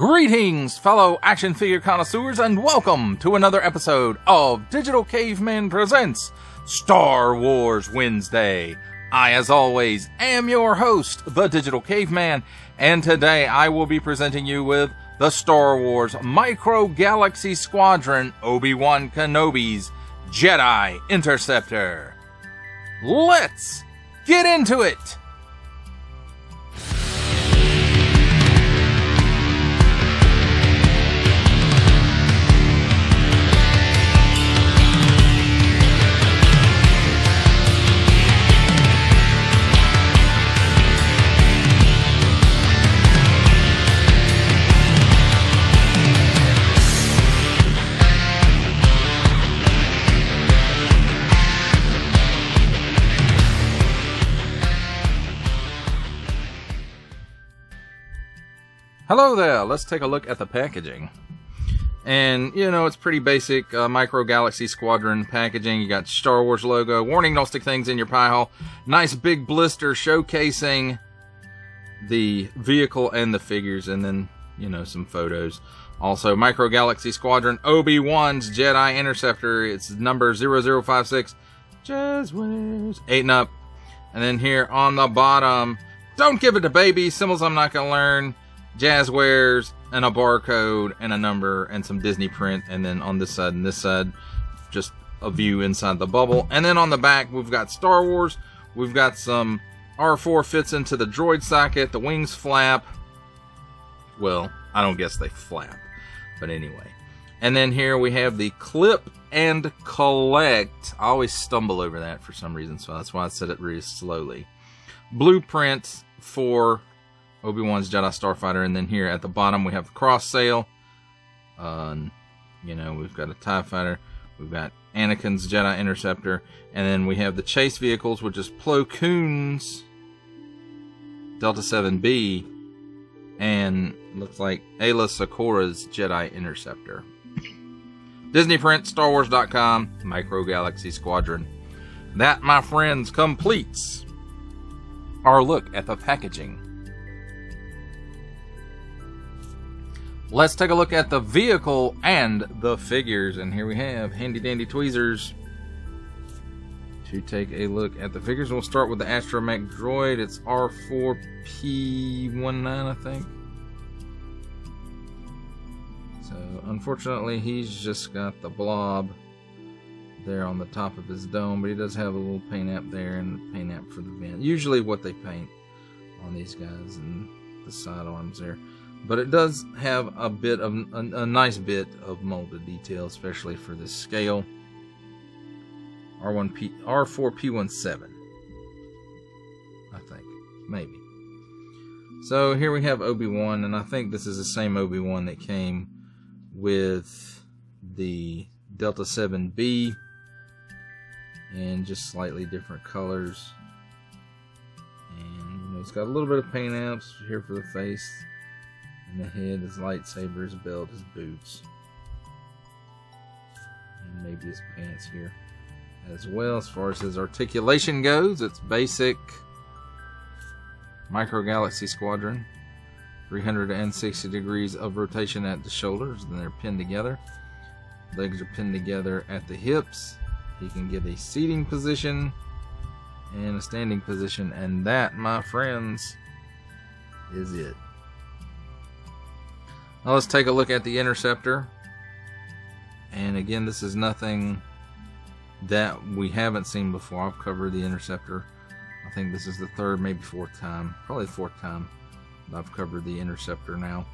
Greetings, fellow action figure connoisseurs, and welcome to another episode of Digital Caveman Presents Star Wars Wednesday. I, as always, am your host, the Digital Caveman, and today I will be presenting you with the Star Wars Micro Galaxy Squadron Obi-Wan Kenobi's Jedi Interceptor. Let's get into it! Hello there, let's take a look at the packaging. And, you know, it's pretty basic Micro Galaxy Squadron packaging. You got Star Wars logo, warning, don't stick things in your pie hole. Nice big blister showcasing the vehicle and the figures, and then, you know, some photos. Also, Micro Galaxy Squadron Obi-Wan's Jedi Interceptor. It's number 0056. Jazzwares. 8 and up. And then here on the bottom, don't give it to baby, symbols I'm not going to learn. Jazzwares, and a barcode, and a number, and some Disney print, and then on this side and this side, just a view inside the bubble. And then on the back, we've got Star Wars, we've got some R4 fits into the droid socket, the wings flap. Well, I don't guess they flap, but anyway. And then here we have the clip and collect. I always stumble over that for some reason, so that's why I said it really slowly. Blueprint for Obi-Wan's Jedi Starfighter, and then here at the bottom we have the cross sail. You know, we've got a TIE Fighter, we've got Anakin's Jedi Interceptor, and then we have the chase vehicles, which is Plo Koon's Delta 7B, and looks like Ayla Secura's Jedi Interceptor. Disney print, StarWars.com, Micro Galaxy Squadron. That, my friends, completes our look at the packaging. Let's take a look at the vehicle and the figures. And here we have handy dandy tweezers to take a look at the figures. We'll start with the Astromech droid. It's R4P19, I think. So, unfortunately, he's just got the blob there on the top of his dome. But he does have a little paint app there and a paint app for the vent. Usually what they paint on these guys and the sidearms there. But it does have a bit of a nice bit of molded detail, especially for this scale. R4P17, I think, maybe. So here we have Obi-Wan, and I think this is the same Obi-Wan that came with the Delta 7B, and just slightly different colors. And you know, it's got a little bit of paint apps here for the face. And the head, his lightsaber, his belt, his boots. And maybe his pants here as well. As far as his articulation goes, it's basic Micro Galaxy Squadron. 360 degrees of rotation at the shoulders, and they're pinned together. Legs are pinned together at the hips. He can get a seating position and a standing position, and that, my friends, is it. Now let's take a look at the Interceptor. And again, this is nothing that we haven't seen before. I've covered the Interceptor. I think this is the third, maybe fourth time. Probably the fourth time that I've covered the Interceptor now.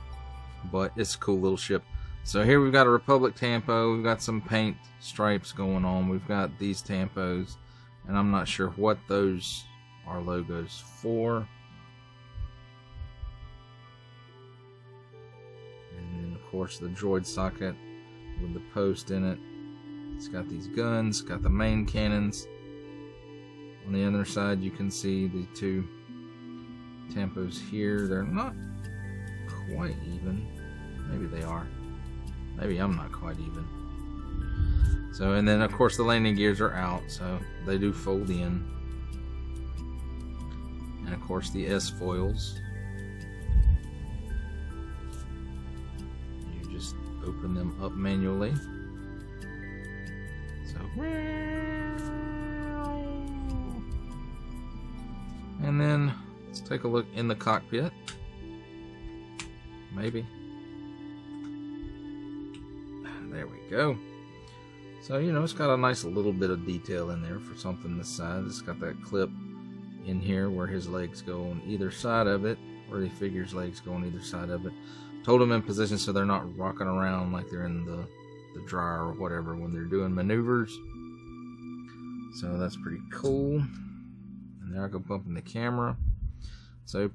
But it's a cool little ship. So here we've got a Republic Tampo. We've got some paint stripes going on. We've got these tampos. And I'm not sure what those are logos for. Of course, the droid socket with the post in it. It's got these guns, got the main cannons. On the other side, you can see the two tampos here. They're not quite even. Maybe they are. Maybe I'm not quite even. So, and then of course the landing gears are out, so they do fold in. And of course the S foils. open them up manually. So, and then let's take a look in the cockpit. Maybe. There we go. So, you know, it's got a nice little bit of detail in there for something this size. It's got that clip in here where his legs go on either side of it, where the figure's legs go on either side of it. Hold them in position so they're not rocking around like they're in the dryer or whatever when they're doing maneuvers. So that's pretty cool. And there I go bumping the camera. So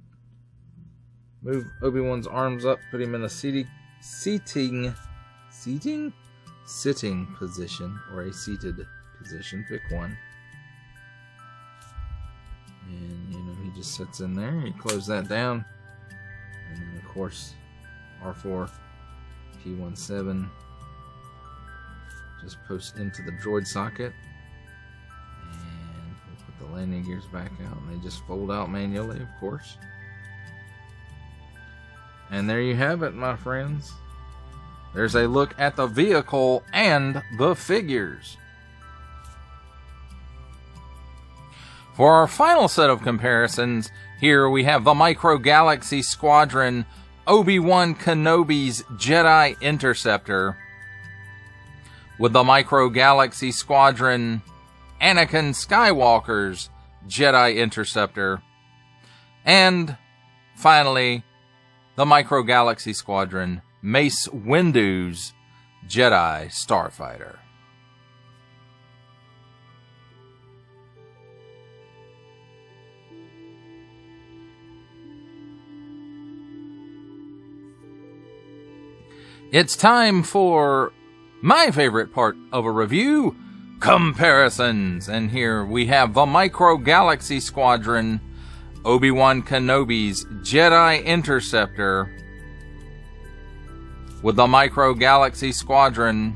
move Obi-Wan's arms up, put him in a sitting position, or a seated position, pick one. And you know, he just sits in there. You close that down, and then of course R4 P17 just post into the droid socket, and we'll put the landing gears back out, and they just fold out manually, of course. And there you have it, my friends. There's a look at the vehicle and the figures. For our final set of comparisons, here we have the Micro Galaxy Squadron Obi-Wan Kenobi's Jedi Interceptor with the Micro Galaxy Squadron Anakin Skywalker's Jedi Interceptor, and finally the Micro Galaxy Squadron Mace Windu's Jedi Starfighter. It's time for my favorite part of a review, comparisons. And here we have the Micro Galaxy Squadron Obi-Wan Kenobi's Jedi Interceptor with the Micro Galaxy Squadron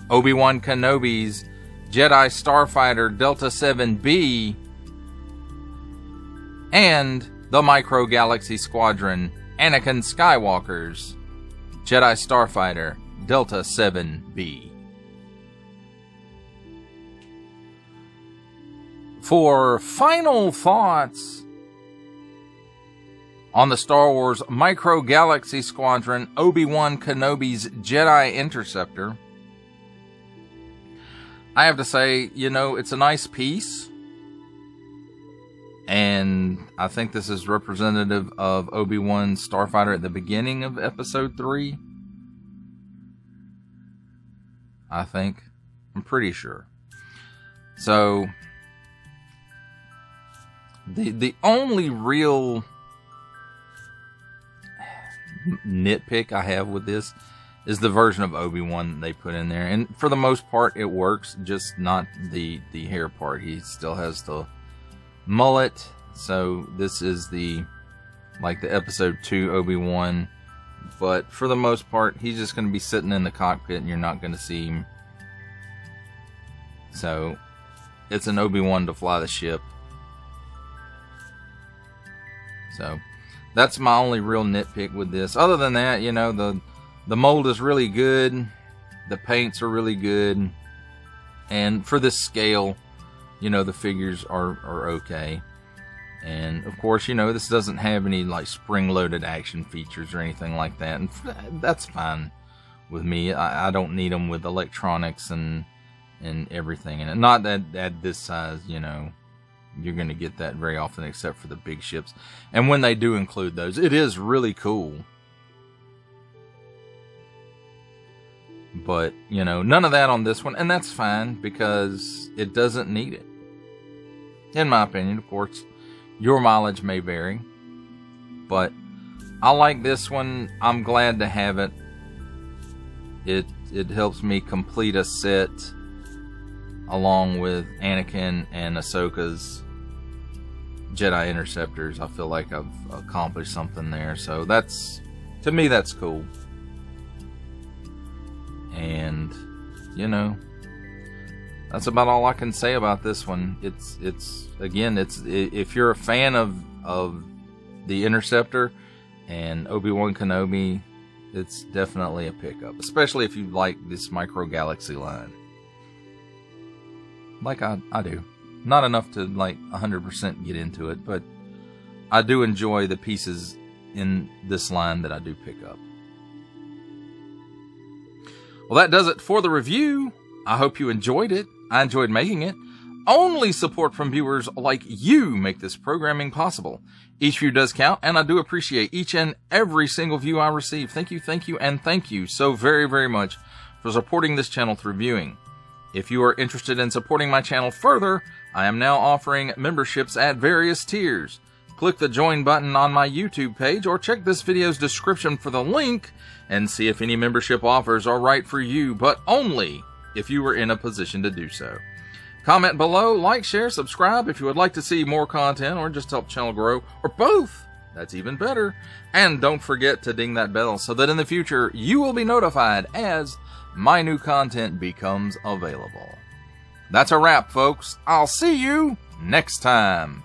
Obi-Wan Kenobi's Jedi Starfighter Delta 7B, and the Micro Galaxy Squadron Anakin Skywalker's Jedi Starfighter Delta 7B. For final thoughts on the Star Wars Micro Galaxy Squadron Obi-Wan Kenobi's Jedi Interceptor, I have to say, you know, it's a nice piece. And I think this is representative of Obi-Wan's Starfighter at the beginning of Episode 3. I think. I'm pretty sure. So, the only real nitpick I have with this is the version of Obi-Wan that they put in there. And for the most part, it works, just not the hair part. He still has the mullet. So this is the Episode 2 Obi-Wan. But for the most part, he's just going to be sitting in the cockpit and you're not going to see him. So it's an Obi-Wan to fly the ship. So that's my only real nitpick with this. Other than that, you know, the mold is really good. The paints are really good. And for this scale, you know, the figures are okay. And of course, you know, this doesn't have any like spring-loaded action features or anything like that. And that's fine with me. I don't need them with electronics and everything. And not that at this size, you know, you're going to get that very often except for the big ships. And when they do include those, it is really cool. But, you know, none of that on this one. And that's fine because it doesn't need it. In my opinion, of course, your mileage may vary. But I like this one. I'm glad to have it. It helps me complete a set along with Anakin and Ahsoka's Jedi Interceptors. I feel like I've accomplished something there. So that's, to me, that's cool. And, you know, that's about all I can say about this one. It's if you're a fan of the Interceptor and Obi-Wan Kenobi It's definitely a pickup, especially if you like this Micro Galaxy line. Like I do. Not enough to like 100% get into it, but I do enjoy the pieces in this line that I do pick up. Well, that does it for the review. I hope you enjoyed it. I enjoyed making it. Only support from viewers like you make this programming possible. Each view does count, and I do appreciate each and every single view I receive. Thank you, and thank you so very, very much for supporting this channel through viewing. If you are interested in supporting my channel further, I am now offering memberships at various tiers. Click the join button on my YouTube page or check this video's description for the link and see if any membership offers are right for you, but only if you are in a position to do so. Comment below, like, share, subscribe if you would like to see more content or just help the channel grow, or both. That's even better. And don't forget to ding that bell so that in the future you will be notified as my new content becomes available. That's a wrap, folks. I'll see you next time.